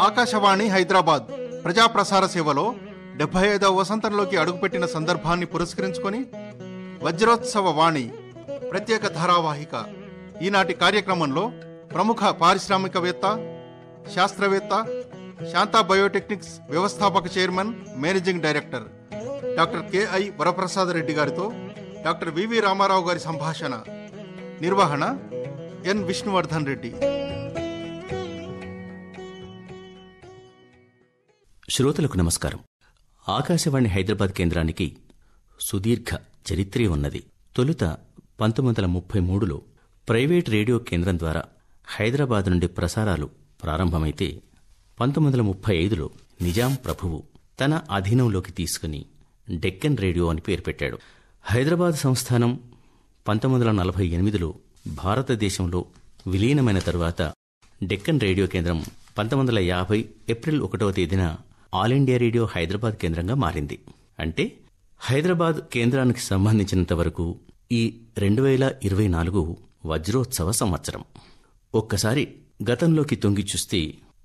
ఆకాశవాణి హైదరాబాద్ ప్రజాప్రసార సేవలో 75వ వసంతంలోకి అడుగుపెట్టిన సందర్భాన్ని పురస్కరించుకొని వజ్రోత్సవ వాణి ప్రత్యేక ధారావాహిక ఈనాటి కార్యక్రమంలో ప్రముఖ పారిశ్రామికవేత్త, శాస్త్రవేత్త, శాంతా బయోటెక్నిక్స్ వ్యవస్థాపక chairman, managing director doctor KI Varaprasad Reddy గారితో డాక్టర్ వివి రామారావు గారి సంభాషణ. నిర్వహణ ఎన్ విష్ణువర్ధన్ రెడ్డి. శ్రోతలకు నమస్కారం. ఆకాశవాణి హైదరాబాద్ కేంద్రానికి సుదీర్ఘ చరిత్రే ఉన్నది. తొలుత 1933లో ప్రైవేట్ రేడియో కేంద్రం ద్వారా హైదరాబాద్ నుండి ప్రసారాలు ప్రారంభమైతే 1935లో నిజాం ప్రభువు తన అధీనంలోకి తీసుకుని డెక్కన్ రేడియో అని పేరు పెట్టాడు. హైదరాబాద్ సంస్థానం 1948లో భారతదేశంలో విలీనమైన తరువాత డెక్కన్ రేడియో కేంద్రం 1950 ఏప్రిల్ 1వ తేదీన ఆల్ ఇండియా రేడియో హైదరాబాద్ కేంద్రంగా మారింది. అంటే హైదరాబాద్ కేంద్రానికి సంబంధించినంత వరకు ఈ 2024 వజ్రోత్సవ సంవత్సరం. ఒక్కసారి గతంలోకి తొంగి చూస్తే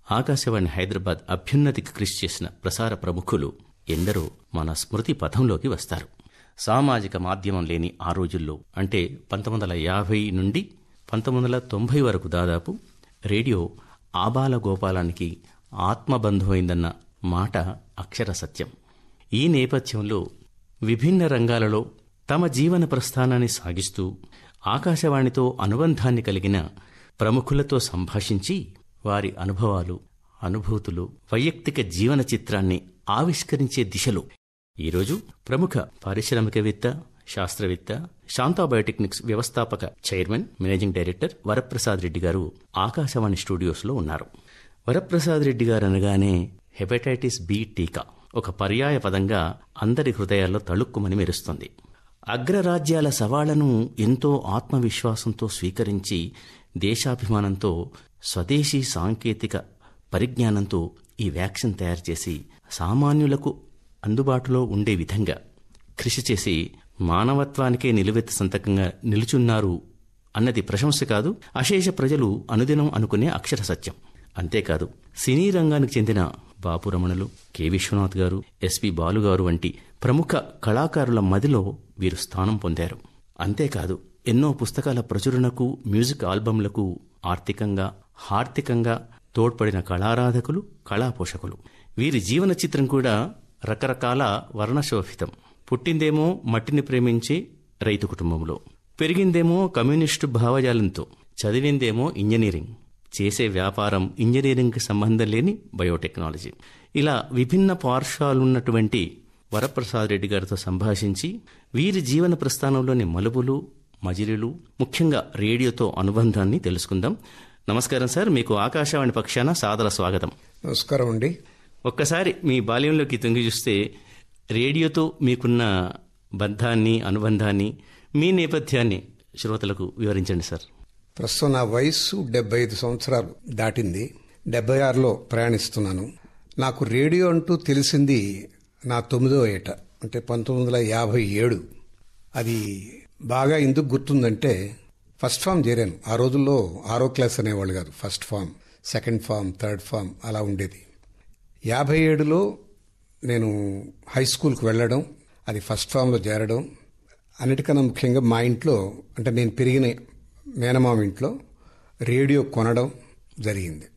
ఆకాశవాణి హైదరాబాద్ అభ్యున్నతికి కృషి చేసిన ప్రసార ప్రముఖులు ఎందరో మన స్మృతి పథంలోకి వస్తారు. సామాజిక మాధ్యమం లేని ఆ రోజుల్లో, అంటే 1950 నుండి 1990 వరకు దాదాపు రేడియో ఆబాల గోపాలానికి ఆత్మబంధువైందన్న మాట అక్షర సత్యం. ఈ నేపథ్యంలో విభిన్న రంగాలలో తమ జీవన ప్రస్థానాన్ని సాగిస్తూ ఆకాశవాణితో అనుబంధాన్ని కలిగిన ప్రముఖులతో సంభాషించి వారి అనుభవాలు, అనుభూతులు, వైయక్తిక జీవన చిత్రాన్ని ఆవిష్కరించే దిశలో ఈరోజు ప్రముఖ పారిశ్రామికవేత్త, శాస్త్రవేత్త, శాంతా బయోటెక్నిక్స్ వ్యవస్థాపక chairman, managing director Varaprasad Reddy గారు ఆకాశవాణి స్టూడియోస్లో ఉన్నారు. వరప్రసాద్ రెడ్డి గారు అనగానే హెపటైటిస్ బి టీకా ఒక పర్యాయ పదంగా అందరి హృదయాల్లో తళుక్కుమని మెరుస్తుంది. అగ్రరాజ్యాల సవాళ్లను ఎంతో ఆత్మవిశ్వాసంతో స్వీకరించి దేశాభిమానంతో, స్వదేశీ సాంకేతిక పరిజ్ఞానంతో ఈ వ్యాక్సిన్ తయారు చేసి సామాన్యులకు అందుబాటులో ఉండే విధంగా కృషి చేసి మానవత్వానికే నిలువెత్త సంతకంగా నిలుచున్నారు అన్నది ప్రశంస కాదు, అశేష ప్రజలు అనుదినం అనుకునే అక్షర సత్యం. అంతేకాదు, సినీ రంగానికి చెందిన బాపురమణులు, కె విశ్వనాథ్ గారు, ఎస్పి బాలుగారు వంటి ప్రముఖ కళాకారుల మదిలో వీరు స్థానం పొందారు. అంతేకాదు, ఎన్నో పుస్తకాల ప్రచురణకు, మ్యూజిక్ ఆల్బమ్లకు ఆర్థికంగా, హార్దికంగా తోడ్పడిన కళారాధకులు, కళాపోషకులు. వీరి జీవన చిత్రం కూడా రకరకాల వర్ణశోభితం. పుట్టిందేమో మట్టిని ప్రేమించే రైతు కుటుంబంలో, పెరిగిందేమో కమ్యూనిస్టు భావజాలంతో, చదివిందేమో ఇంజనీరింగ్, చేసే వ్యాపారం ఇంజనీరింగ్కి సంబంధం లేని బయోటెక్నాలజీ. ఇలా విభిన్న పార్శ్వాలున్నటువంటి వరప్రసాద్ రెడ్డి గారితో సంభాషించి వీరి జీవన ప్రస్థానంలోని మలుపులు, మజిలీలు, ముఖ్యంగా రేడియోతో అనుబంధాన్ని తెలుసుకుందాం. నమస్కారం సార్, మీకు ఆకాశవాణి పక్షాన సాదర స్వాగతం. నమస్కారం అండి. ఒక్కసారి మీ బాల్యంలోకి తొంగి చూస్తే రేడియోతో మీకున్న బంధాన్ని, అనుబంధాన్ని, మీ నేపథ్యాన్ని శ్రోతలకు వివరించండి సార్. ప్రస్తుతం నా వయస్సు 75 సంవత్సరాలు దాటింది. 76లో ప్రయాణిస్తున్నాను. నాకు రేడియో అంటూ తెలిసింది నా 9వ ఏట, అంటే 1957. అది బాగా ఎందుకు గుర్తుందంటే, ఫస్ట్ ఫామ్ చేరాను. ఆ రోజుల్లో 6వ క్లాస్ అనేవాళ్ళు కాదు, first form, second form, third form అలా ఉండేది. 57లో నేను హై స్కూల్కి వెళ్ళడం, అది ఫస్ట్ ఫామ్లో చేరడం, అన్నిటికన్నా ముఖ్యంగా మా ఇంట్లో, అంటే నేను పెరిగిన మేనమామ ఇంట్లో రేడియో కొనడం జరిగింది.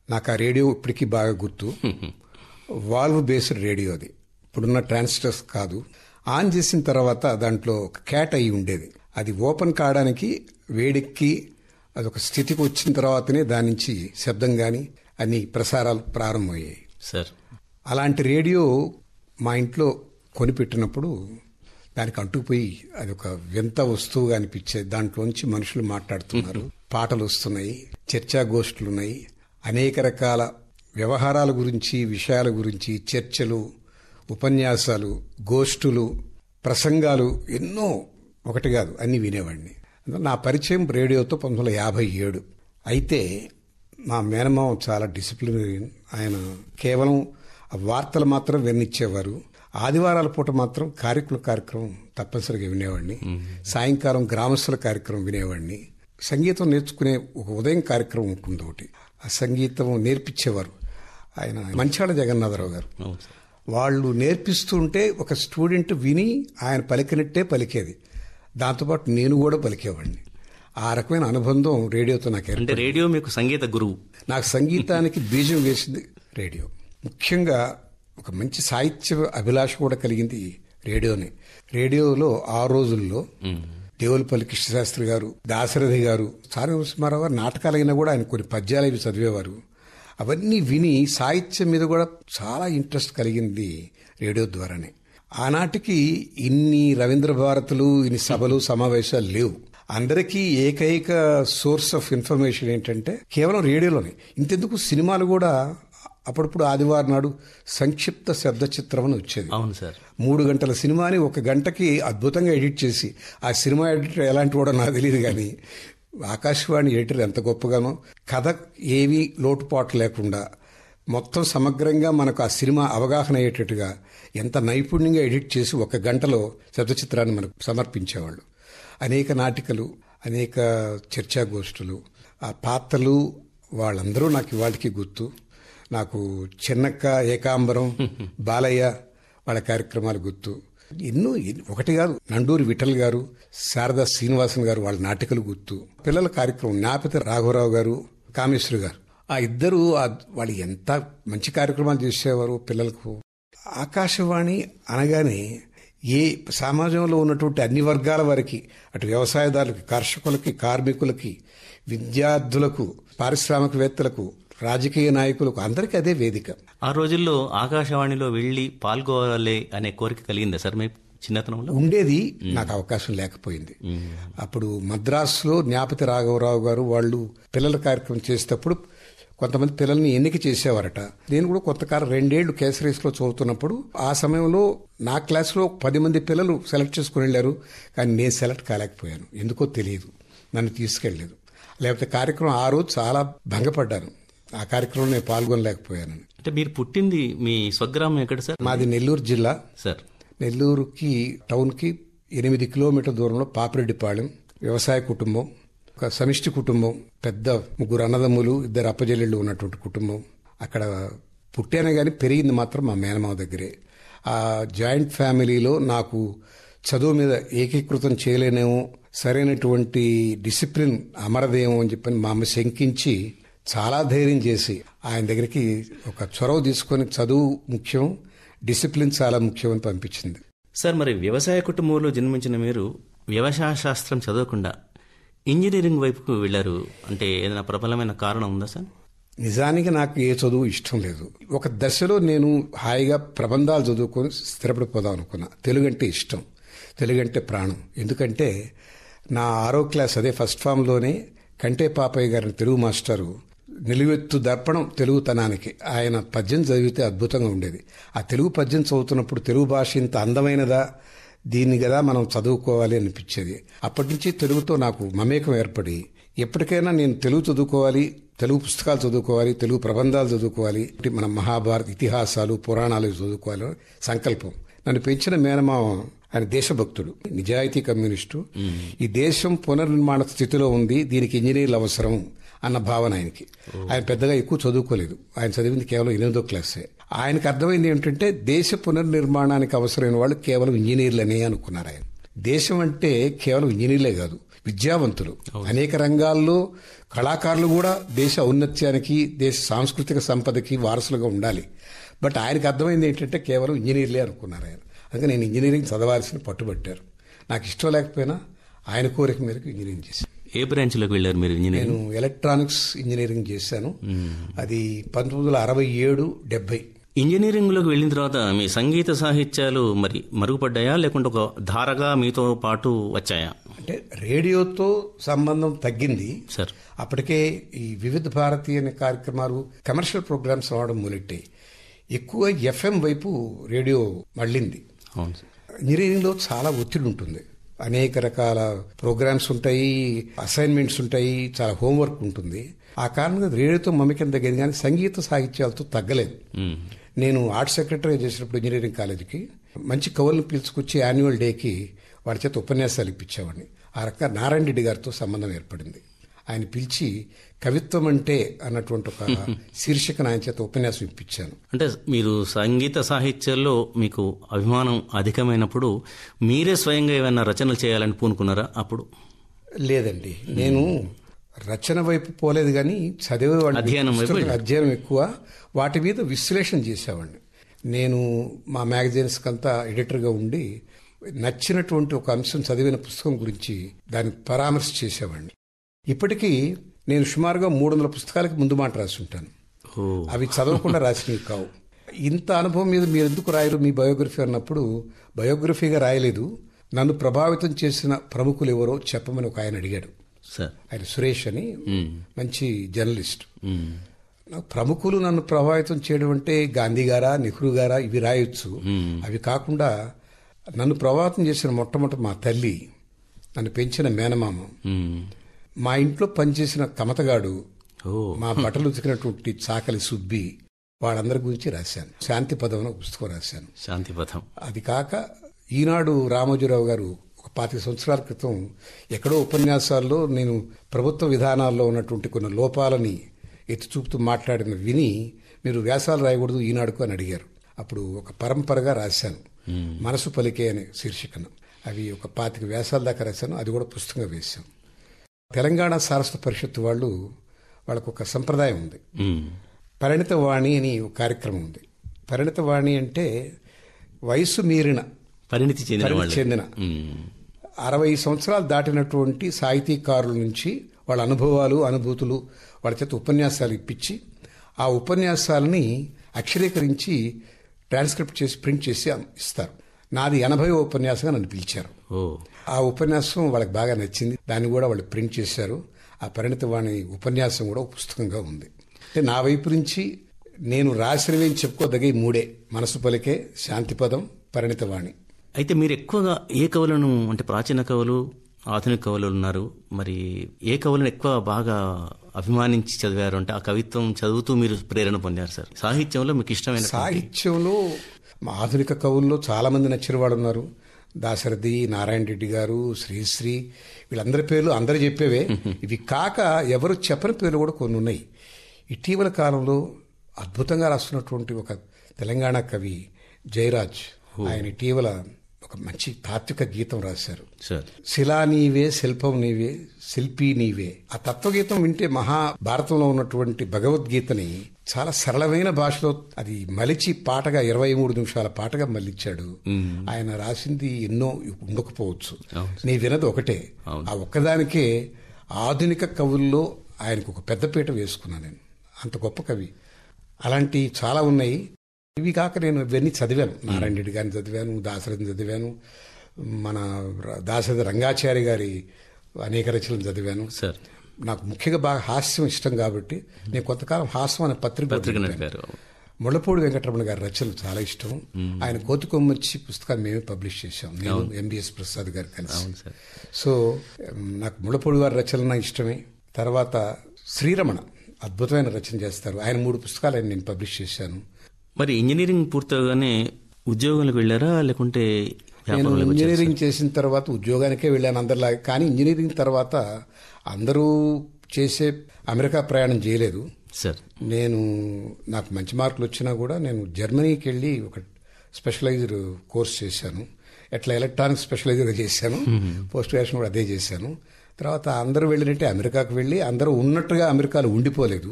నాకు ఆ రేడియో ఇప్పటికీ బాగా గుర్తు. వాల్వ్ బేస్డ్ రేడియో అది, ఇప్పుడున్న ట్రాన్సిస్టర్స్ కాదు. ఆన్ చేసిన తర్వాత దాంట్లో ఒక క్యాట్ అయి ఉండేది. అది ఓపెన్ కావడానికి వేడెక్కి అదొక స్థితికి వచ్చిన తర్వాతనే దాని నుంచి శబ్దం కానీ అన్ని ప్రసారాలు ప్రారంభమయ్యాయి సార్. అలాంటి రేడియో మా ఇంట్లో కొనిపెట్టినప్పుడు దానికి అంటుకుపోయి అది ఒక వింత వస్తువుగా అనిపించేది. దాంట్లోంచి మనుషులు మాట్లాడుతున్నారు, పాటలు వస్తున్నాయి, చర్చాగోష్ఠులున్నాయి, అనేక రకాల వ్యవహారాల గురించి, విషయాల గురించి చర్చలు, ఉపన్యాసాలు, గోష్ఠులు, ప్రసంగాలు ఎన్నో, ఒకటి కాదు అన్ని వినేవాడిని. నా పరిచయం రేడియోతో 1957. అయితే మా మేనమామ చాలా డిసిప్లినరీన్. ఆయన కేవలం వార్తలు మాత్రం వినిచ్చేవారు. ఆదివారాల పూట మాత్రం కార్యక్రమం తప్పనిసరిగా వినేవాడిని. సాయంకాలం గ్రామస్తుల కార్యక్రమం వినేవాడిని. సంగీతం నేర్చుకునే ఒక ఉదయం కార్యక్రమం ఉంటుంది ఒకటి, ఆ సంగీతం నేర్పించేవారు. ఆయన మంచాళ జగన్నాథరావు గారు. అవును సార్. వాళ్ళు నేర్పిస్తుంటే ఒక స్టూడెంట్ విని ఆయన పలికినట్టే పలికేది. దాంతోపాటు నేను కూడా పలికేవాడిని. ఆ రకమైన అనుబంధం రేడియోతో నాకు అంటే ఏర్పడింది. రేడియో మీకు సంగీత గురువు. నాకు సంగీతానికి బీజం వేసింది రేడియో. ముఖ్యంగా ఒక మంచి సాహిత్య అభిలాష కూడా కలిగింది రేడియోనే. రేడియోలో ఆ రోజుల్లో దేవులపల్లి కృష్ణశాస్త్రి గారు, దాశరథి గారు, సారి నరసింహారావు గారు నాటకాలైనా కూడా ఆయన కొన్ని పద్యాలు ఇవి చదివేవారు. అవన్నీ విని సాహిత్యం మీద కూడా చాలా ఇంట్రెస్ట్ కలిగింది రేడియో ద్వారానే. ఆనాటికి ఇన్ని రవీంద్ర భారతులు, ఇన్ని సభలు, సమావేశాలు లేవు. అందరికీ ఏకైక సోర్స్ ఆఫ్ ఇన్ఫర్మేషన్ ఏంటంటే కేవలం రేడియోలోనే. ఇంతెందుకు సినిమాలు కూడా అప్పుడప్పుడు ఆదివారం నాడు సంక్షిప్త శబ్ద చిత్రం అని వచ్చేది. అవును సార్. 3 గంటల సినిమాని 1 గంటకి అద్భుతంగా ఎడిట్ చేసి, ఆ సినిమా ఎడిటర్ ఎలాంటి వాడో నాకు తెలియదు కానీ ఆకాశవాణి ఎడిటర్ ఎంత గొప్పగానో, కథ ఏవి లోటుపాటు లేకుండా మొత్తం సమగ్రంగా మనకు ఆ సినిమా అవగాహన అయ్యేటట్టుగా ఎంత నైపుణ్యంగా ఎడిట్ చేసి 1 గంటలో శబ్ద చిత్రాన్ని మనకు సమర్పించేవాళ్ళు. అనేక నాటికలు, అనేక చర్చాగోష్ఠులు, ఆ పాత్రలు వాళ్ళందరూ నాకు ఇవాళకి గుర్తు. నాకు చిన్నక్క, ఏకాంబరం, బాలయ్య వాళ్ళ కార్యక్రమాలు గుర్తు. ఎన్నో ఒకటి కాదు, నండూరి విఠల్ గారు, శారదా శ్రీనివాసన్ గారు వాళ్ళ నాటికలు గుర్తు. పిల్లల కార్యక్రమం జ్ఞాపతి రాఘవరావు గారు, కామేశ్వరి గారు, ఆ ఇద్దరు వాళ్ళు ఎంత మంచి కార్యక్రమాలు చేసేవారు పిల్లలకు. ఆకాశవాణి అనగానే ఏ సమాజంలో ఉన్నటువంటి అన్ని వర్గాల వారికి, అటు వ్యవసాయదారులకి, కర్షకులకి, కార్మికులకి, విద్యార్థులకు, పారిశ్రామికవేత్తలకు, రాజకీయ నాయకులకు అందరికీ అదే వేదిక. ఆ రోజుల్లో ఆకాశవాణిలో వెళ్లి పాల్గొవాలి అనే కోరిక కలిగిందా సార్ మీ చిన్నతనంలో? ఉండేది, నాకు అవకాశం లేకపోయింది. అప్పుడు మద్రాసులో జ్ఞాపతి రాఘవరావు గారు వాళ్ళు పిల్లల కార్యక్రమం చేసేటప్పుడు కొంతమంది పిల్లల్ని ఎన్నిక చేసేవారట. నేను కూడా కొంతకాలం 2 ఏళ్లు కేసరీస్లో చదువుతున్నప్పుడు ఆ సమయంలో నా క్లాసులో 10 మంది పిల్లలు సెలెక్ట్ చేసుకుని వెళ్ళారు. కానీ నేను సెలెక్ట్ కాలేకపోయాను, ఎందుకో తెలియదు, నన్ను తీసుకెళ్లేదు. లేకపోతే కార్యక్రమం ఆ రోజు చాలా భంగపడ్డాను, ఆ కార్యక్రమంలో నేను పాల్గొనలేకపోయాను. అంటే మీరు పుట్టింది మీ స్వగ్రామం ఎక్కడ సార్? మాది నెల్లూరు జిల్లా సార్. నెల్లూరుకి టౌన్కి 8 కిలోమీటర్ల దూరంలో పాపిరెడ్డిపాళెం. వ్యవసాయ కుటుంబం, ఒక సమిష్టి కుటుంబం, పెద్ద 3 అన్నదమ్ములు, 2 అప్పజెల్లెళ్ళు ఉన్నటువంటి కుటుంబం. అక్కడ పుట్టానే కానీ పెరిగింది మాత్రం మా మేనమావ దగ్గరే. ఆ జాయింట్ ఫ్యామిలీలో నాకు చదువు మీద ఏకీకృతం చేయలేనేమో, సరైనటువంటి డిసిప్లిన్ అమరదేమో అని చెప్పని మా అమ్మ శంకించి చాలా ధైర్యం చేసి ఆయన దగ్గరికి ఒక చొరవ తీసుకొని చదువు ముఖ్యం, డిసిప్లిన్ చాలా ముఖ్యం అని పంపించింది. సార్, మరి వ్యవసాయ కుటుంబంలో జన్మించిన మీరు వ్యవసాయ శాస్త్రం చదవకుండా ఇంజనీరింగ్ వైపుకు వెళ్లారు అంటే ఏదైనా ప్రబలమైన కారణం ఉందా సార్? నిజానికి నాకు ఏ చదువు ఇష్టం లేదు. ఒక దశలో నేను హాయిగా ప్రబంధాలు చదువుకొని స్థిరపడిపోదాం అనుకున్నా. తెలుగు అంటే ఇష్టం, తెలుగు అంటే ప్రాణం. ఎందుకంటే నా 6వ క్లాస్ అదే ఫస్ట్ ఫామ్లోనే కంటే పాపయ్య గారిని తెలుగు మాస్టారు నిలువెత్తు దర్పణం తెలుగుతనానికి ఆయన పద్యం చదివితే అద్భుతంగా ఉండేది. ఆ తెలుగు పద్యం చదువుతున్నప్పుడు తెలుగు భాష ఇంత అందమైనదా, దీన్ని కదా మనం చదువుకోవాలి అనిపించేది. అప్పటి నుంచి తెలుగుతో నాకు మమేకం ఏర్పడి ఎప్పటికైనా నేను తెలుగు చదువుకోవాలి, తెలుగు పుస్తకాలు చదువుకోవాలి, తెలుగు ప్రబంధాలు చదువుకోవాలి, మన మహాభారత ఇతిహాసాలు, పురాణాలు చదువుకోవాలి సంకల్పం. నన్ను పెంచిన మేనమావ ఆయన దేశభక్తుడు, నిజాయితీ కమ్యూనిస్టు. ఈ దేశం పునర్నిర్మాణ స్థితిలో ఉంది, దీనికి ఇంజనీర్లు అవసరం అన్న భావన ఆయనకి. ఆయన పెద్దగా ఎక్కువ చదువుకోలేదు, ఆయన చదివింది కేవలం 8వ క్లాసే. ఆయనకు అర్థమైంది ఏమిటంటే దేశ పునర్నిర్మాణానికి అవసరమైన వాళ్ళు కేవలం ఇంజనీర్లనే అనుకున్నారు ఆయన. దేశం అంటే కేవలం ఇంజనీర్లే కాదు, విద్యావంతులు, అనేక రంగాల్లో కళాకారులు కూడా దేశ ఔన్నత్యానికి, దేశ సాంస్కృతిక సంపదకి వారసులుగా ఉండాలి. బట్ ఆయనకు అర్థమైంది ఏంటంటే కేవలం ఇంజనీర్లే అనుకున్నారు ఆయన. అందుకే నేను ఇంజనీరింగ్ చదవాల్సిన పట్టుబట్టారు. నాకు ఇష్టం లేకపోయినా ఆయన కోరిక మేరకు ఇంజనీరింగ్ చేశాను. ఏ బ్రాంచ్లోకి వెళ్ళారు మీరు? నేను ఎలక్ట్రానిక్స్ ఇంజనీరింగ్ చేశాను. అది 1967-70. ఇంజనీరింగ్లోకి వెళ్ళిన తర్వాత మీ సంగీత సాహిత్యాలు మరి మరుగుపడ్డాయా, లేకుంటే ఒక ధారగా మీతో పాటు వచ్చాయా? అంటే రేడియోతో సంబంధం తగ్గింది సార్. అప్పటికే ఈ వివిధ భారతి అనే కార్యక్రమాలు, కమర్షియల్ ప్రోగ్రామ్స్ రావడం మొదలెట్టాయి. ఎక్కువ FM వైపు రేడియో మళ్ళింది. అవును సార్. ఇంజనీరింగ్లో చాలా ఒత్తిడి ఉంటుంది, అనేక రకాల ప్రోగ్రామ్స్ ఉంటాయి, అసైన్మెంట్స్ ఉంటాయి, చాలా హోంవర్క్ ఉంటుంది. ఆ కారణంగా రేడియోతో మమేకం తగ్గింది, కానీ సంగీత సాహిత్యాలతో తగ్గలేదు. నేను ఆర్ట్స్ సెక్రటరీ చేసినప్పుడు ఇంజనీరింగ్ కాలేజీకి మంచి కవులను పిలుచుకొచ్చి యాన్యువల్ డేకి వారి చేత ఉపన్యాసాలు ఇప్పించేవాడిని. ఆ రకంగా నారాయణ రెడ్డి గారితో సంబంధం ఏర్పడింది. ఆయన పిలిచి కవిత్వం అంటే అన్నటువంటి ఒక శీర్షికను ఆయన చేత ఉపన్యాసం ఇప్పించాను. అంటే మీరు సంగీత సాహిత్యంలో మీకు అభిమానం అధికమైనప్పుడు మీరే స్వయంగా ఏమైనా రచనలు చేయాలని పూనుకున్నారా అప్పుడు? లేదండి, నేను రచన వైపు పోలేదు, కానీ చదివేవాడిని, అధ్యయనం ఎక్కువ, వాటి మీద విశ్లేషణ చేసేవాడిని. నేను మా మ్యాగజైన్స్ కంతా ఎడిటర్గా ఉండి నచ్చినటువంటి ఒక అంశం చదివిన పుస్తకం గురించి దాన్ని పరామర్శ చేసేవాడిని. ఇప్పటికీ నేను సుమారుగా 300 పుస్తకాలకి ముందు మాట రాసి ఉంటాను. అవి చదవకుండా రాసినవి కావు. ఇంత అనుభవం మీద మీరు ఎందుకు రాయరు మీ బయోగ్రఫీ అన్నప్పుడు, బయోగ్రఫీగా రాయలేదు, నన్ను ప్రభావితం చేసిన ప్రముఖులు ఎవరో చెప్పమని ఒక ఆయన అడిగాడు. ఆయన సురేష్ అని మంచి జర్నలిస్ట్. ప్రముఖులు నన్ను ప్రభావితం చేయడం అంటే గాంధీ గారా, నెహ్రూ గారా, ఇవి రాయొచ్చు. అవి కాకుండా నన్ను ప్రభావితం చేసిన మొట్టమొదటి మా తల్లి, నన్ను పెంచిన మేనమామ, మా ఇంట్లో పనిచేసిన కమతగాడు, మా బట్టలు ఉతికినటువంటి చాకలి సుబ్బి, వాళ్ళందరి గురించి రాశాను. శాంతి పదం అని ఒక పుస్తకం రాశాను. శాంతి పదం. అది కాక ఈనాడు రామోజీరావు గారు ఒక 25 సంవత్సరాల క్రితం ఎక్కడో ఉపన్యాసాల్లో నేను ప్రభుత్వ విధానాల్లో ఉన్నటువంటి కొన్ని లోపాలని ఎత్తి చూపుతూ మాట్లాడిన విని, మీరు వ్యాసాలు రాయకూడదు ఈనాడుకు అని అడిగారు. అప్పుడు ఒక పరంపరగా రాశాను, మనసు పలికే అనే శీర్షికను. అవి ఒక 25 వ్యాసాల దాకా రాశాను. అది కూడా పుస్తకంగా వేశాం. తెలంగాణ సారస్వత పరిషత్ వాళ్ళకు ఒక సంప్రదాయం ఉంది, పరిణిత వాణి అని ఒక కార్యక్రమం ఉంది. పరిణిత వాణి అంటే వయసు మీరిన, పరిణితి చెందిన 60 సంవత్సరాలు దాటినటువంటి సాహితీకారుల నుంచి వాళ్ళ అనుభవాలు, అనుభూతులు వాళ్ళ చేత ఉపన్యాసాలు ఇప్పించి, ఆ ఉపన్యాసాలని అక్షరీకరించి ట్రాన్స్క్రిప్ట్ చేసి ప్రింట్ చేసి ఇస్తారు. నాది 80వ ఉపన్యాసంగా నన్ను పిలిచారు. ఆ ఉపన్యాసం వాళ్ళకి బాగా నచ్చింది, దాన్ని కూడా వాళ్ళు ప్రింట్ చేశారు. ఆ పరిణిత వాణి ఉపన్యాసం కూడా పుస్తకంగా ఉంది. అంటే నా వైపు నుంచి నేను రాసినవి చెప్పుకోదగే 3: మనసు పలికే, శాంతి పదం, పరిణిత వాణి. అయితే మీరు ఎక్కువగా ఏ కవులను, అంటే ప్రాచీన కవులు, ఆధునిక కవులు ఉన్నారు, మరి ఏ కవులను ఎక్కువ బాగా అభిమానించి చదివారు? అంటే ఆ కవిత్వం చదువుతూ మీరు ప్రేరణ పొందారు సార్. సాహిత్యంలో మీకు ఇష్టమైన? సాహిత్యంలో ఆధునిక కవుల్లో చాలా మంది నచ్చిన వాళ్ళు ఉన్నారు. దాశరథి, నారాయణ రెడ్డి గారు, శ్రీశ్రీ, వీళ్ళందరి పేర్లు అందరూ చెప్పేవే. ఇవి కాక ఎవరు చెప్పని పేర్లు కూడా కొన్ని ఉన్నాయి. ఇటీవల కాలంలో అద్భుతంగా రాస్తున్నటువంటి ఒక తెలంగాణ కవి జయరాజ్, ఆయన ఇటీవల ఒక మంచి తాత్విక గీతం రాశారు. శిలా నీవే, శిల్పం నీవే, శిల్పి నీవే. ఆ తత్వగీతం వింటే మహాభారతంలో ఉన్నటువంటి భగవద్గీతని చాలా సరళమైన భాషలో అది మలిచి పాటగా 23 నిమిషాల పాటగా మళ్ళించాడు. ఆయన రాసింది ఎన్నో ఉండకపోవచ్చు, నీ వినది ఒకటే. ఆ ఒక్కదానికే ఆధునిక కవుల్లో ఆయనకు ఒక పెద్దపీట వేసుకున్నాను నేను. అంత గొప్ప కవి. అలాంటి చాలా ఉన్నాయి. ఇవి కాక నేను ఇవన్నీ చదివాను. నారాయణ రెడ్డి గారిని చదివాను, దాశరథిని చదివాను, మన దాశరథి రంగాచారి గారి అనేక రచనలు చదివాను. నాకు ముఖ్యంగా బాగా హాస్యం ఇష్టం కాబట్టి నేను కొంతకాలం హాస్యం అనే పత్రిక. ముళ్ళపూడి వెంకటరమణ గారి రచనలు చాలా ఇష్టం. ఆయన కోతికొమ్మచ్చి పుస్తకాన్ని మేమే పబ్లిష్ చేశాం, నేను ఎంబీఎస్ ప్రసాద్ గారు కలిసి. సో నాకు ముళ్ళపూడి గారి రచనలు నాకు ఇష్టమే. తర్వాత శ్రీరమణ అద్భుతమైన రచన చేస్తారు. ఆయన 3 పుస్తకాలు నేను పబ్లిష్ చేశాను. మరి ఇంజనీరింగ్ పూర్తవగానే ఉద్యోగాలకు వెళ్ళారా, లేకుంటే? నేను ఇంజనీరింగ్ చేసిన తర్వాత ఉద్యోగానికే వెళ్ళాను అందరిలాగా. కానీ ఇంజనీరింగ్ తర్వాత అందరూ చేసే అమెరికా ప్రయాణం చేయలేదు సార్. నాకు మంచి మార్కులు వచ్చినా కూడా నేను జర్మనీకి వెళ్ళి ఒక స్పెషలైజ్డ్ కోర్స్ చేశాను. ఎలక్ట్రానిక్స్ స్పెషలైజ్డ్గా చేశాను. పోస్ట్ గ్రాడ్యుయేషన్ కూడా అదే చేశాను. తర్వాత అందరూ వెళ్ళినట్టే అమెరికాకు వెళ్ళి అందరూ ఉన్నట్టుగా అమెరికాలో ఉండిపోలేదు.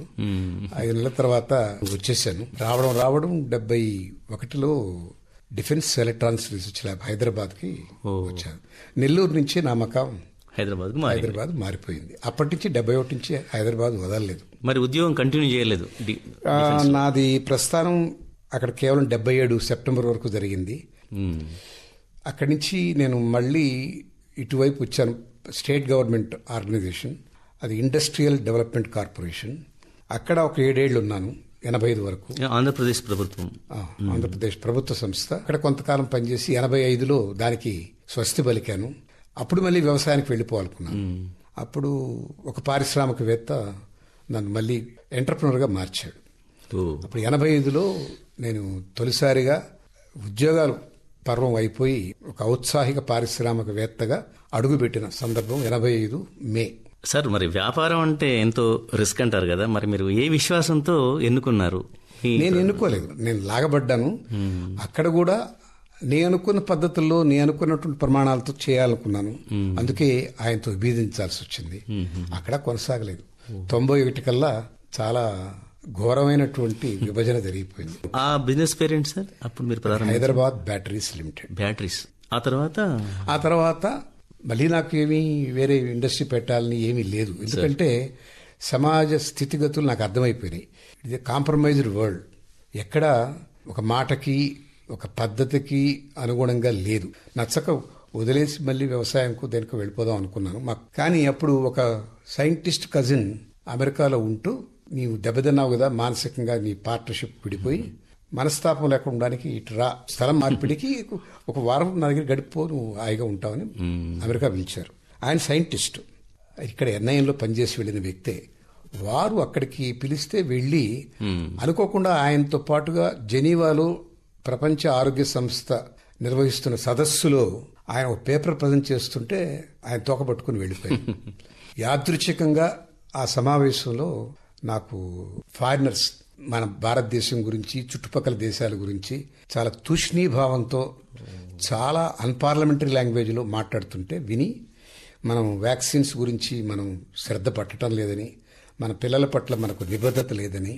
5 నెలల తర్వాత వచ్చేసాను. రావడం 71లో డిఫెన్స్ ఎలక్ట్రానిక్స్ రీసెర్చ్ ల్యాబ్ హైదరాబాద్కి వచ్చాను. నెల్లూరు నుంచి నా మకాం హైదరాబాద్ మారిపోయింది. అప్పటి నుంచి 71 నుంచి హైదరాబాద్ వదలలేదు. మరి ఉద్యోగం కంటిన్యూ చేయలేదు? నాది ప్రస్థానం అక్కడ కేవలం 77 సెప్టెంబర్ వరకు జరిగింది. అక్కడి నుంచి నేను మళ్ళీ ఇటువైపు వచ్చాను. స్టేట్ గవర్నమెంట్ ఆర్గనైజేషన్, అది ఇండస్ట్రియల్ డెవలప్మెంట్ కార్పొరేషన్. అక్కడ ఒక 7 ఏళ్లు ఉన్నాను, 85 వరకు. ఆంధ్రప్రదేశ్ ప్రభుత్వం, ఆంధ్రప్రదేశ్ ప్రభుత్వ సంస్థ. అక్కడ కొంతకాలం పనిచేసి 85లో దానికి స్వస్తి పలికాను. అప్పుడు మళ్ళీ వ్యవసాయానికి వెళ్ళిపోవాలనుకున్నాను. అప్పుడు ఒక పారిశ్రామికవేత్త నన్ను మళ్ళీ ఎంటర్ప్రినర్గా మార్చాడు. అప్పుడు 85లో నేను తొలిసారిగా ఉద్యోగాలు పర్వం అయిపోయి ఒక ఔత్సాహిక పారిశ్రామికవేత్తగా అడుగుపెట్టిన సందర్భం 85 మే. సార్, మరి వ్యాపారం అంటే ఎంతో రిస్క్ అంటారు కదా, మరి మీరు ఏ విశ్వాసంతో ఎన్నుకున్నారు? నేను ఎన్నుకోలేదు, నేను లాగబడ్డాను. అక్కడ కూడా నేను అనుకున్న పద్ధతుల్లో నేను అనుకున్నటువంటి ప్రమాణాలతో చేయాలనుకున్నాను. అందుకే ఆయనతో విభేదించాల్సి వచ్చింది. అక్కడ కొనసాగలేదు. 91 కల్లా చాలా ఘోరమైనటువంటి విభజన జరిగిపోయింది. ఆ బిజినెస్ పేరెంట్ సార్ అప్పుడు మీరు ప్రారంభించారు? Hyderabad batteries limited. బ్యాటరీస్. ఆ తర్వాత మళ్ళీ నాకు ఏమీ వేరే ఇండస్ట్రీ పెట్టాలని ఏమీ లేదు. ఎందుకంటే సమాజ స్థితిగతులు నాకు అర్థమైపోయినాయి. ఇది కాంప్రమైజ్డ్ వరల్డ్. ఎక్కడ ఒక మాటకి ఒక పద్ధతికి అనుగుణంగా లేదు. నచ్చక వదిలేసి మళ్ళీ వ్యవసాయంకు దేనికి వెళ్ళిపోదాం అనుకున్నాను. కానీ అప్పుడు ఒక సైంటిస్ట్ కజిన్ అమెరికాలో ఉంటూ, నీవు దెబ్బతిన్నావు కదా మానసికంగా, నీ పార్ట్నర్షిప్ విడిపోయి మనస్తాపం లేకుండా ఉండడానికి ఇటు రా, స్థలం మార్పిడికి ఒక వారం నా దగ్గర గడిపో, నువ్వు హాయిగా ఉంటావని అమెరికా పిలిచారు. ఆయన సైంటిస్ట్, ఇక్కడ ఎన్ఐఎంలో పనిచేసి వెళ్ళిన వ్యక్తే. వారు అక్కడికి పిలిస్తే వెళ్ళి అనుకోకుండా ఆయనతో పాటుగా జెనీవాలో ప్రపంచ ఆరోగ్య సంస్థ నిర్వహిస్తున్న సదస్సులో ఆయన ఒక పేపర్ ప్రజెంట్ చేస్తుంటే ఆయన తోకపట్టుకుని వెళ్ళిపోయారు. యాదృచ్ఛికంగా ఆ సమావేశంలో నాకు ఫారినర్స్, మన భారతదేశం గురించి, చుట్టుపక్కల దేశాల గురించి చాలా తూష్ణీభావంతో, చాలా అన్పార్లమెంటరీ లాంగ్వేజ్లో మాట్లాడుతుంటే విని, మనం వ్యాక్సిన్స్ గురించి మనం శ్రద్ధ పట్టడం లేదని, మన పిల్లల పట్ల మనకు నిబద్ధత లేదని,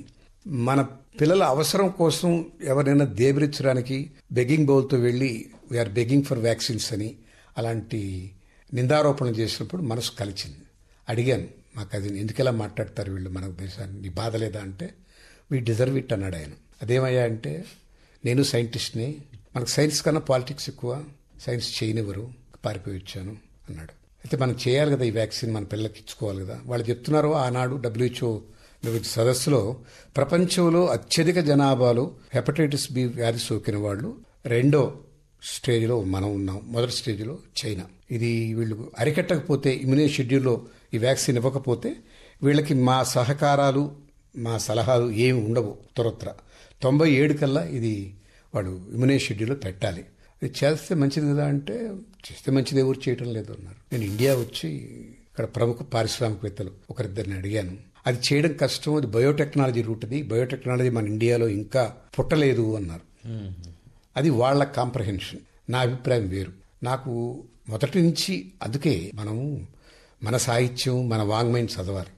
మన పిల్లల అవసరం కోసం ఎవరైనా దేబరించడానికి బెగ్గింగ్ బౌల్తో వెళ్ళి వీఆర్ బెగ్గింగ్ ఫర్ వ్యాక్సిన్స్ అని అలాంటి నిందారోపణలు చేసినప్పుడు మనసు కలిచింది. అడిగాను మా కజిన్, ఎందుకెలా మాట్లాడతారు వీళ్ళు మన దేశాన్ని, నీ బాధ లేదా అంటే, వీ డిజర్వ్ ఇట్ అన్నాడు ఆయన. అదేమయ్యా అంటే, నేను సైంటిస్ట్ని, మనకు సైన్స్ కన్నా పాలిటిక్స్ ఎక్కువ, సైన్స్ చేయనివ్వరు, పారిపోయి వచ్చాను అన్నాడు. అయితే మనం చేయాలి కదా ఈ వ్యాక్సిన్, మన పిల్లలకి ఇచ్చుకోవాలి కదా. వాళ్ళు చెప్తున్నారు, ఆనాడు WHO సదస్సులో ప్రపంచంలో అత్యధిక జనాభాలో హెపటైటిస్ బి వ్యాధి సోకిన వాళ్ళు 2వ స్టేజ్లో మనం ఉన్నాం, మొదటి స్టేజ్లో చైనా. ఇది వీళ్ళు అరికట్టకపోతే, ఇమ్యూనిటీ షెడ్యూల్లో ఈ వ్యాక్సిన్ ఇవ్వకపోతే వీళ్ళకి మా సహకారాలు, మా సలహాలు ఏమి ఉండవు. త్వరత్ర 97 కల్లా ఇది వాడు ఇమ్యూనిటీ షెడ్యూల్లో పెట్టాలి. ఇది చేస్తే మంచిది కదా అంటే, చేస్తే మంచిది, ఎవరు చేయటం లేదు అన్నారు. నేను ఇండియా వచ్చి ఇక్కడ ప్రముఖ పారిశ్రామికవేత్తలు ఒకరిద్దరిని అడిగాను. అది చేయడం కష్టం, అది బయోటెక్నాలజీ రూట్, అది బయోటెక్నాలజీ మన ఇండియాలో ఇంకా పుట్టలేదు అన్నారు. అది వాళ్ళ కాంప్రహెన్షన్. నా అభిప్రాయం వేరు. నాకు మొదటి నుంచి అందుకే మనము మన సాహిత్యం, మన వాంగ్మయం చదవాలి.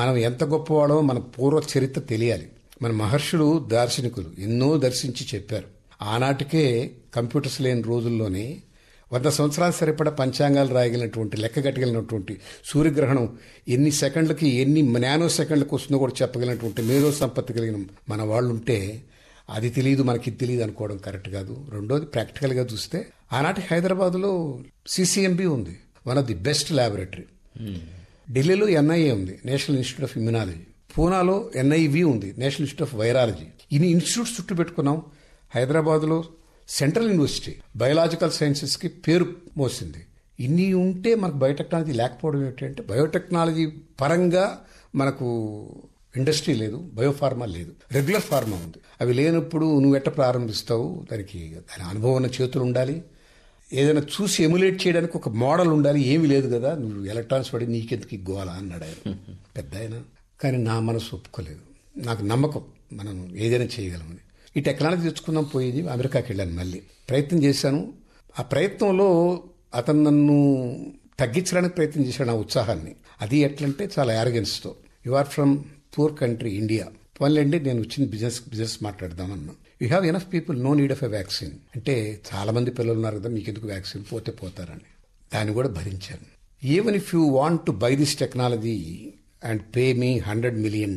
మనం ఎంత గొప్పవాడో మన పూర్వ చరిత్ర తెలియాలి. మన మహర్షులు, దార్శనికులు ఎన్నో దర్శించి చెప్పారు. ఆనాటికే కంప్యూటర్స్ లేని రోజుల్లోనే 100 సంవత్సరాలు సరిపడా పంచాంగాలు రాయగలిగినటువంటి, లెక్కగట్టగలిగినటువంటి, సూర్యగ్రహణం ఎన్ని సెకండ్లకి, ఎన్ని నానో సెకండ్లకు వస్తుందో కూడా చెప్పగలిగినటువంటి మేధో సంపత్తి కలిగిన మన వాళ్ళు ఉంటే, అది తెలియదు, మనకి తెలియదు అనుకోవడం కరెక్ట్ కాదు. రెండోది, ప్రాక్టికల్గా చూస్తే ఆనాటి హైదరాబాద్లో CCMB ఉంది, one of the best laboratory. ఢిల్లీలో NIA ఉంది, నేషనల్ ఇన్స్టిట్యూట్ ఆఫ్ ఇమ్యునాలజీ. పూనాలో NIV ఉంది, నేషనల్ ఇన్స్టిట్యూట్ ఆఫ్ వైరాలజీ. ఇన్ని ఇన్స్టిట్యూట్స్ చుట్టూ పెట్టుకున్నాం. హైదరాబాద్లో సెంట్రల్ యూనివర్సిటీ బయోలాజికల్ సైన్సెస్కి పేరు మోసింది. ఇన్ని ఉంటే మనకు బయోటెక్నాలజీ లేకపోవడం ఏమిటంటే, బయోటెక్నాలజీ పరంగా మనకు ఇండస్ట్రీ లేదు, బయోఫార్మా లేదు, రెగ్యులర్ ఫార్మా ఉంది. అవి లేనప్పుడు నువ్వు ఎట్ట ప్రారంభిస్తావు? దాని అనుభవం ఉన్న చేతులు ఉండాలి, ఏదైనా చూసి ఎమ్యులేట్ చేయడానికి ఒక మోడల్ ఉండాలి. ఏమీ లేదు కదా, నువ్వు ఎలక్ట్రాన్స్ పడి నీకెందుకు గోలా అన్నాడు ఆయన, పెద్ద ఆయన. కానీ నా మనసు ఒప్పుకోలేదు. నాకు నమ్మకం మనం ఏదైనా చేయగలమని. ఈ టెక్నాలజీ తెచ్చుకుందాం పోయేది. అమెరికాకి వెళ్ళాను, మళ్ళీ ప్రయత్నం చేశాను. ఆ ప్రయత్నంలో అతను నన్ను తగ్గించడానికి ప్రయత్నం చేశాడు, నా ఉత్సాహాన్ని. అది ఎట్లంటే చాలా యారగెన్స్తో, you are from poor country India, పోన్లేండి నేను వచ్చిన బిజినెస్ మాట్లాడదామన్నా. You have enough people, no need of a vaccine. అంటే చాలా మంది పిల్లలు ఉన్నారు కదా, మీకు ఎందుకు వ్యాక్సిన్, పోతే పోతారని. దాన్ని కూడా భరించాను. Even if you want to buy this technology and pay me $100 million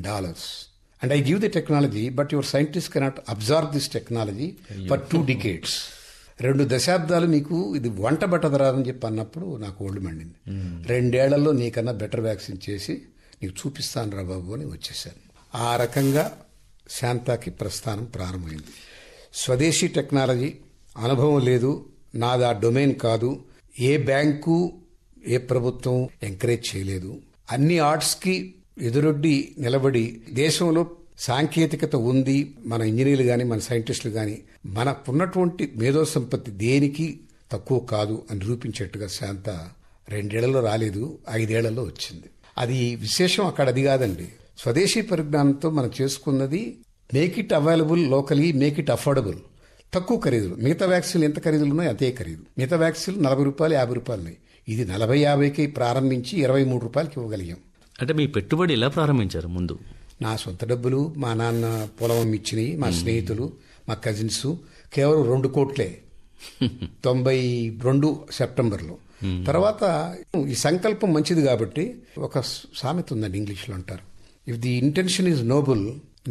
and I give the technology, but your scientists cannot absorb this technology for 2 decades. 2 దశాబ్దాలు మీకు ఇది వంట బట్టదరాదని చెప్పి అన్నప్పుడు నాకు ఒళ్ళు మండింది. 2 ఏళ్లలో నీకన్నా బెటర్ వ్యాక్సిన్ చేసి నీకు చూపిస్తాను రా బాబు అని వచ్చేసాను. ఆ రకంగా శాంతాకి ప్రస్థానం ప్రారంభమైంది. స్వదేశీ టెక్నాలజీ, అనుభవం లేదు, నాది ఆ డొమైన్ కాదు. ఏ బ్యాంకు, ఏ ప్రభుత్వం ఎంకరేజ్ చేయలేదు. అన్ని ఆర్ట్స్కి ఎదురొడ్డి నిలబడి, దేశంలో సాంకేతికత ఉంది, మన ఇంజనీర్లు కానీ, మన సైంటిస్టులు కానీ, మనకున్నటువంటి మేధో సంపత్తి దేనికి తక్కువ కాదు అని నిరూపించేట్టుగా శాంత 2 ఏళ్లలో రాలేదు, 5 ఏళ్లలో వచ్చింది. అది విశేషం అక్కడ అది కాదండి. స్వదేశీ పరిజ్ఞానంతో మనం చేసుకున్నది make it available locally, make it affordable, తక్కువ ఖరీదులు. మిగతా వ్యాక్సిన్లు ఎంత ఖరీదులు ఉన్నాయో అంతే ఖరీదు. మిగతా వ్యాక్సిన్లు 40 రూపాయలు 50 రూపాయలు. ఇది 40-50కి ప్రారంభించి 23 రూపాయలకి ఇవ్వగలిగాం. అంటే మీ పెట్టుబడి ఎలా ప్రారంభించారు ముందు? నా సొంత డబ్బులు, మా నాన్న పొలం ఇచ్చినవి, మా స్నేహితులు, మా కజిన్స్, కేవలం 2 కోట్లే 92 సెప్టెంబర్లో. తర్వాత ఈ సంకల్పం మంచిది కాబట్టి ఒక సామెత ఉందండి, ఇంగ్లీష్లో అంటారు, if the intention is noble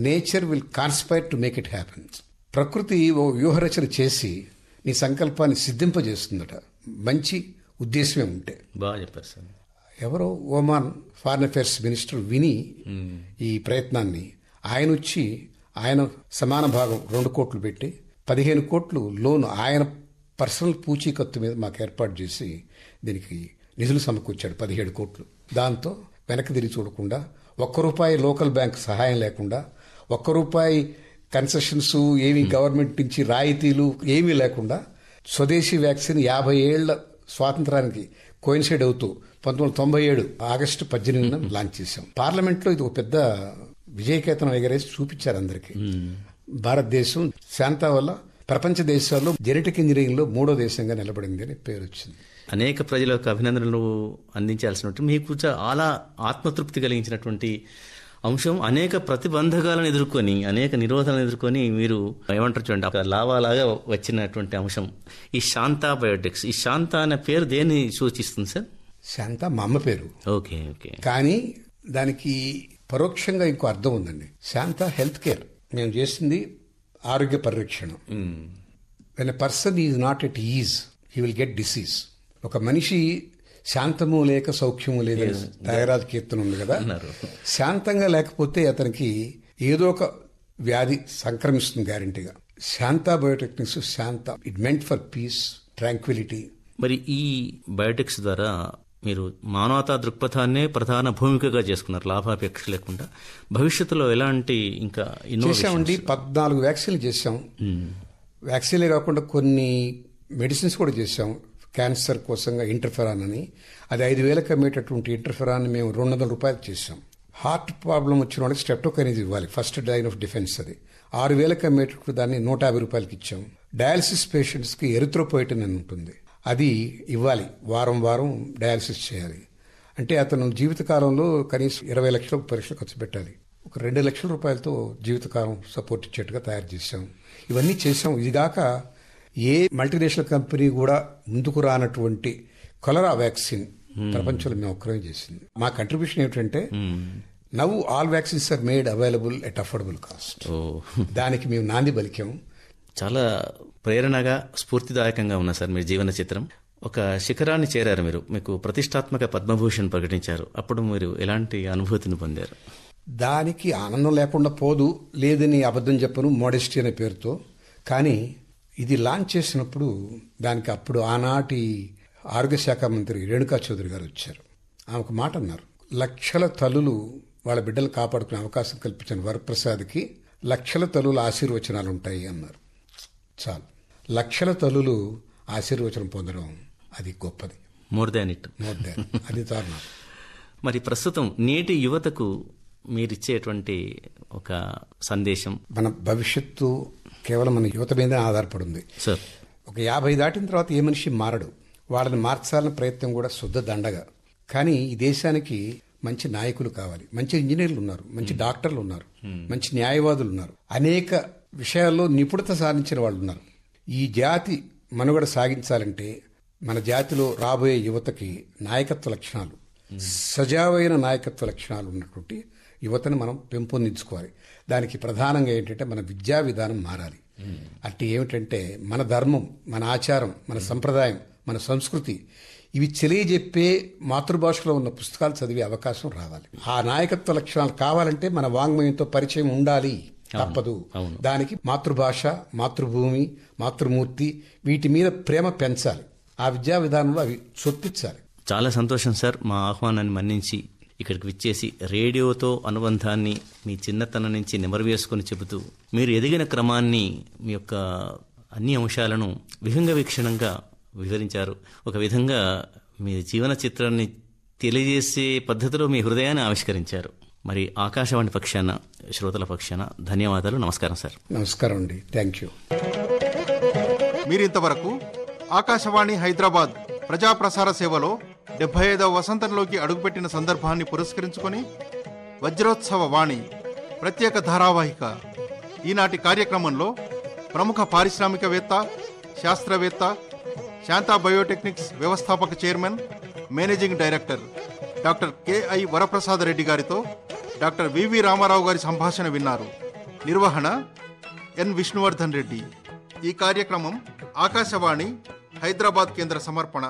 nature will conspire to make it happen. ప్రకృతి ఓ వ్యూహరచన చేసి నీ సంకల్పాన్ని సిద్ధింపజేస్తుందట, మంచి ఉద్దేశమే ఉంటే. బాగా చెప్పారు సార్. ఎవరో ఓమాన్ ఫారిన్ అఫైర్స్ మినిస్టర్ విని ఈ ప్రయత్నాన్ని ఆయన వచ్చి ఆయన సమాన భాగం 2 కోట్లు పెట్టి 15 కోట్లు లోన్ ఆయన పర్సనల్ పూచీకత్తు మీద మాకు ఏర్పాటు చేసి దీనికి నిధులు సమకూర్చాడు, 17 కోట్లు. దాంతో వెనక్కి తిరిగి చూడకుండా, ₹1 లోకల్ బ్యాంక్ సహాయం లేకుండా, ₹1 కన్సెషన్స్ ఏమి గవర్నమెంట్ నుంచి రాయితీలు ఏమీ లేకుండా స్వదేశీ వ్యాక్సిన్ 50 ఏళ్ల స్వాతంత్రానికి కోయిన్సైడ్ అవుతూ 1997 ఆగస్టు 18న లాంచ్ చేశాం. పార్లమెంట్లో ఇది ఒక పెద్ద విజయకేతనం ఎగరేసి చూపించారు అందరికీ. భారతదేశం శాంతా వల్ల ప్రపంచ దేశాల్లో జెనెటిక్ ఇంజనీరింగ్ లో 3వ దేశంగా నిలబడింది అని పేరు వచ్చింది. అనేక ప్రజలకు అభినందనలు అందించాల్సినట్టు మీకు చాలా ఆత్మతృప్తి కలిగించినటువంటి అంశం. అనేక ప్రతిబంధకాలను ఎదుర్కొని, అనేక నిరోధాలను ఎదుర్కొని మీరు ఏమంటారు చూడండి, ఒక లావాలాగా వచ్చినటువంటి అంశం ఈ శాంతా బయోటెక్స్. ఈ శాంతా అనే పేరు దేన్ని సూచిస్తుంది సార్? శాంతా మా అమ్మ పేరు. Okay okay. కానీ దానికి పరోక్షంగా ఇంకో అర్థం ఉందండి. Shanta health care. మేము చేసింది ఆరోగ్య పరిరక్షణ. When a person is not at ease he will get disease. ఒక మనిషి శాంతము లేక సౌఖ్యము లేదని త్యాగరాజు కీర్తన ఉంది కదా, శాంతంగా లేకపోతే అతనికి ఏదో ఒక వ్యాధి సంక్రమిస్తుంది గ్యారంటీగా. Shantha biotechnics, Shantha it meant for peace, tranquility. మరి ఈ బయోటెక్స్ ద్వారా మీరు మానవతా దృక్పథాన్నే ప్రధాన భూమికగా చేసుకున్నారు, లాభాపేక్ష లేకుండా. భవిష్యత్తులో ఎలాంటి ఇంకా చేశామండి? 14 వ్యాక్సిన్లు చేశాం. వ్యాక్సిన్లే కాకుండా కొన్ని మెడిసిన్స్ కూడా చేశాం. క్యాన్సర్ కోసంగా ఇంటర్ఫెరాన్ అని, అది 5,000కి అమ్మేటటువంటి ఇంటర్ఫెరాన్ మేము 200 రూపాయలు చేశాం. హార్ట్ ప్రాబ్లం వచ్చిన వాళ్ళకి స్టెప్టోకైనేజ్ ఇవ్వాలి, ఫస్ట్ లైన్ ఆఫ్ డిఫెన్స్. అది 6,000కి అమ్మేటప్పుడు దాన్ని 150 రూపాయలకి ఇచ్చాం. డయాలసిస్ పేషెంట్స్కి ఎరిథ్రోపోయిటిన్ అని ఉంటుంది, అది ఇవ్వాలి. వారం వారం డయాలసిస్ చేయాలి. అంటే అతను జీవితకాలంలో కనీసం 20 లక్షల పరీక్షలు ఖర్చు పెట్టాలి. ఒక 2 లక్షల రూపాయలతో జీవితకాలం సపోర్ట్ ఇచ్చేట్టుగా తయారు చేశాం. ఇవన్నీ చేశాం. ఇదిగాక ఏ మల్టీనేషనల్ కంపెనీ కూడా ముందుకు రానటువంటి కొలరా వ్యాక్సిన్ ప్రపంచంలో మేము ఒక్కరే చేసింది. మా కంట్రిబ్యూషన్ ఏమిటంటే, now all vaccines are made available at affordable cost. దానికి మేము నాంది పలికాం. చాలా ప్రేరణగా, స్ఫూర్తిదాయకంగా ఉన్నా సార్ మీ జీవన చిత్రం. ఒక శిఖరాన్ని చేరారు మీరు, మీకు ప్రతిష్టాత్మక పద్మభూషణ్ ప్రకటించారు. అప్పుడు మీరు ఎలాంటి అనుభూతిని పొందారు? దానికి ఆనందం లేకుండా పోదు, లేదని అబద్ధం చెప్పను, మోడెస్టీ అనే పేరుతో. కానీ ఇది లాంచ్ చేసినప్పుడు దానికి అప్పుడు ఆనాటి ఆరోగ్య శాఖ మంత్రి రేణుకా చౌదరి గారు వచ్చారు. ఆమె ఒక మాట అన్నారు, లక్షల తల్లులు వాళ్ళ బిడ్డలు కాపాడుకునే అవకాశం కల్పించిన వరప్రసాద్కి లక్షల తల్లుల ఆశీర్వచనాలు ఉంటాయి అన్నారు. చాలు, లక్షల తల్లులు ఆశీర్వచనం పొందడం అది గొప్పది. More than it. అది దారుణం. మరి ప్రస్తుతం నేటి యువతకు మీరిచ్చేటువంటి ఒక సందేశం? మన భవిష్యత్తు కేవలం మన యువత మీదే ఆధారపడింది సార్. ఒక 50 దాటిన తర్వాత ఏ మనిషి మారడు. వాళ్ళని మార్చాలన్న ప్రయత్నం కూడా శుద్ధ దండగా. కానీ ఈ దేశానికి మంచి నాయకులు కావాలి. మంచి ఇంజనీర్లు ఉన్నారు, మంచి డాక్టర్లు ఉన్నారు, మంచి న్యాయవాదులు ఉన్నారు, అనేక విషయాల్లో నిపుణత సాధించిన వాళ్ళు ఉన్నారు. ఈ జాతి మనుగడ సాగించాలంటే మన జాతిలో రాబోయే యువతకి నాయకత్వ లక్షణాలు, సజావైన నాయకత్వ లక్షణాలు ఉన్నటువంటి యువతను మనం పెంపొందించుకోవాలి. దానికి ప్రధానంగా ఏంటంటే మన విద్యా విధానం మారాలి. అంటే ఏమిటంటే మన ధర్మం, మన ఆచారం, మన సంప్రదాయం, మన సంస్కృతి ఇవి తెలియజెప్పే మాతృభాషలో ఉన్న పుస్తకాలు చదివే అవకాశం రావాలి. ఆ నాయకత్వ లక్షణాలు కావాలంటే మన వాంగ్మయంతో పరిచయం ఉండాలి, తప్పదు. దానికి మాతృభాష, మాతృభూమి, మాతృమూర్తి వీటి మీద ప్రేమ పెంచాలి. ఆ విద్యా విధానంలో అవి చొప్పించాలి. చాలా సంతోషం సార్, మా ఆహ్వానాన్ని మన్నించి ఇక్కడికి విచ్చేసి రేడియోతో అనుబంధాన్ని మీ చిన్నతనం నుంచి నెమరువేసుకొని చెబుతూ మీరు ఎదిగిన క్రమాన్ని, మీ యొక్క అన్ని అంశాలను విహంగ వీక్షణంగా వివరించారు. ఒక విధంగా మీ జీవన చిత్రాన్ని తెలియజేసే పద్ధతిలో మీ హృదయాన్ని ఆవిష్కరించారు. మరి ఆకాశవాణి పక్షాన, శ్రోతల పక్షాన ధన్యవాదాలు. నమస్కారం సార్. నమస్కారం అండి. Thank you. మీరింతవరకు ఆకాశవాణి హైదరాబాద్ ప్రజాప్రసార సేవలో 75వ వసంతంలోకి అడుగుపెట్టిన సందర్భాన్ని పురస్కరించుకొని వజ్రోత్సవ వాణి ప్రత్యేక ధారావాహిక ఈనాటి కార్యక్రమంలో ప్రముఖ పారిశ్రామికవేత్త, శాస్త్రవేత్త, శాంతా బయోటెక్నిక్స్ వ్యవస్థాపక chairman, managing director doctor KI Varaprasad Reddy గారితో డాక్టర్ వివి రామారావు గారి సంభాషణ విన్నారు. నిర్వహణ ఎన్ విష్ణువర్ధన్ రెడ్డి. ఈ కార్యక్రమం ఆకాశవాణి హైదరాబాద్ కేంద్ర సమర్పణ.